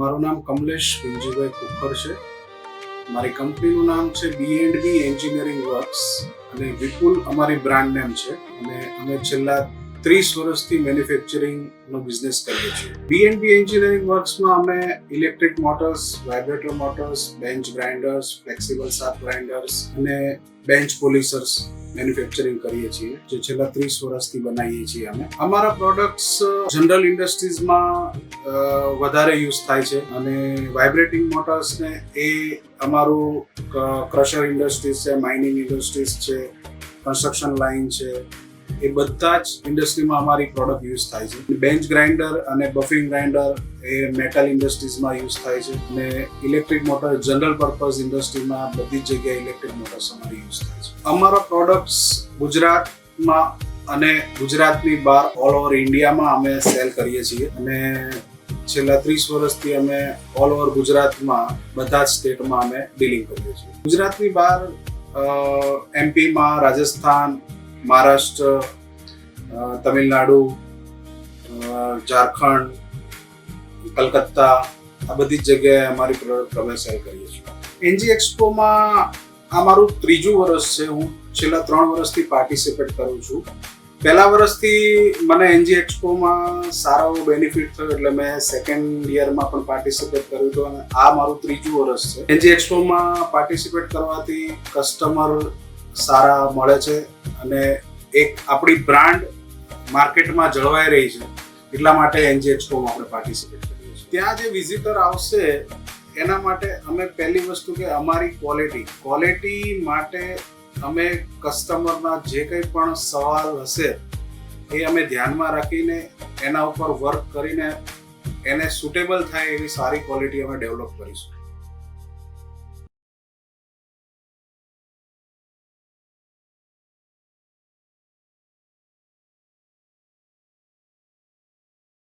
મારું નામ કમલેશ ભીમજીભાઈ ખુખર છે. મારી કંપનીનું નામ છે B&B એન્જિનિયરિંગ વર્ક્સ અને વિપુલ અમારી બ્રાન્ડ નેમ છે અને અમે છેલ્લા 30 વર્ષથી મેન્યુફેક્ચરિંગનો બિઝનેસ કરીએ છીએ. B&B એન્જિનિયરિંગ વર્ક્સમાં અમે electric motors, vibrator motors, bench grinders, flexible shaft grinders અને બેન્ચ પોલિશર્સ મેન્યુફેક્ચરિંગ કરીએ છીએ, જે છેલ્લા 30 વર્ષથી બનાવીએ છીએ. અમે અમારા પ્રોડક્ટ્સ જનરલ ઇન્ડસ્ટ્રીઝમાં વધારે યુઝ થાય છે અને વાઇબ્રેટિંગ મોટર્સને એ અમારું ક્રશર ઇન્ડસ્ટ્રીઝ છે, માઇનિંગ ઇન્ડસ્ટ્રીઝ છે, કન્સ્ટ્રક્શન લાઇન છે, એ બધા જ ઇન્ડસ્ટ્રીમાં અમારી પ્રોડક્ટ યુઝ થાય છે. બેન્ચ ગ્રાઇન્ડર અને બફિંગ ગ્રાઇન્ડર એ મેટલ ઇન્ડસ્ટ્રીઝમાં યુઝ થાય છે અને ઇલેક્ટ્રિક મોટર જનરલ પર્પઝ ઇન્ડસ્ટ્રીમાં બધી જ જગ્યાએ ઇલેક્ટ્રિક મોટર્સ અમારી યુઝ થાય છે. અમારા પ્રોડક્ટ્સ ગુજરાતમાં અને ગુજરાતની બહાર ઓલ ઓવર ઇન્ડિયામાં અમે સેલ કરીએ છીએ અને છેલ્લા 30 વર્ષથી અમે ઓલ ઓવર ગુજરાતમાં બધા જ સ્ટેટમાં અમે ડીલિંગ કરીએ છીએ. ગુજરાતની બહાર એમપીમાં, રાજસ્થાન, મહારાષ્ટ્ર, તમિલનાડુ, ઝારખંડ, કલકત્તા, આ બધી જ જગ્યાએ અમારી પ્રોડક્ટ અમે સેલ કરીએ છીએ. એનજી એક્સપોમાં આ મારું 3જું વર્ષ છે. હું છેલ્લા 3 વર્ષથી પાર્ટિસિપેટ કરું છું. પહેલા વર્ષથી મને એનજી એક્સપોમાં સારો બેનિફિટ થયો એટલે મેં સેકન્ડ યરમાં પણ પાર્ટિસિપેટ કર્યું હતું અને આ મારું 3જું વર્ષ છે. એનજી એક્સપોમાં પાર્ટિસિપેટ કરવાથી કસ્ટમર સારા મળે છે અને એક આપણી બ્રાન્ડ માર્કેટમાં જળવાઈ રહી છે, એટલા માટે એનજી એક્સપોમાં આપણે પાર્ટિસિપેટ કરીએ છીએ. ત્યાં જે વિઝિટર આવશે એના માટે અમે પહેલી વસ્તુ કે અમારી ક્વોલિટી માટે અમે કસ્ટમરના જે કંઈ પણ સવાલ હશે એ અમે ધ્યાનમાં રાખીને એના ઉપર વર્ક કરીને એને સુટેબલ થાય એવી સારી ક્વોલિટી અમે ડેવલપ કરીશું.